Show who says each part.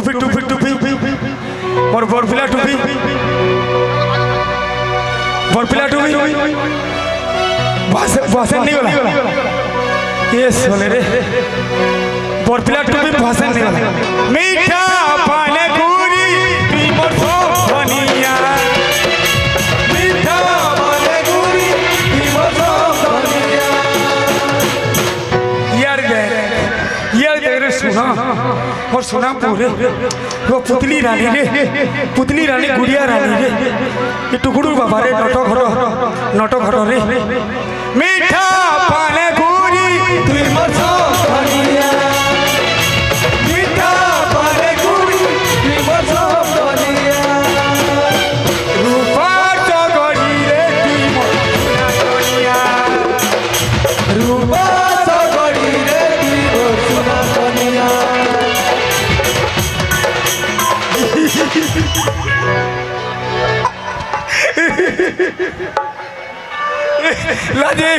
Speaker 1: টুপি টুপি টুপি মোর বরফিলা টুপি বরফিলা টুপি ভাষণ नहीं गला ये सोले रे बरफिला टुपी भाषण नहीं गला मीठा पाने गुरी तुई मोर धनिया मीठा पाने गुरी तुई मोर धनिया यार दे रे सुना और सुना पूरे वो पुतली रानी गुड़िया रानी रे ये टुकड़ू बाबा रे नटो घरो रे मीठा पाने गुरी तुई मोर धनिया मीठा पाने गुरी तुई मोर धनिया रूपा चगड़ी रे तुई मोर धनिया रूपा चगड़ी रे तुई मोर धनिया लाजे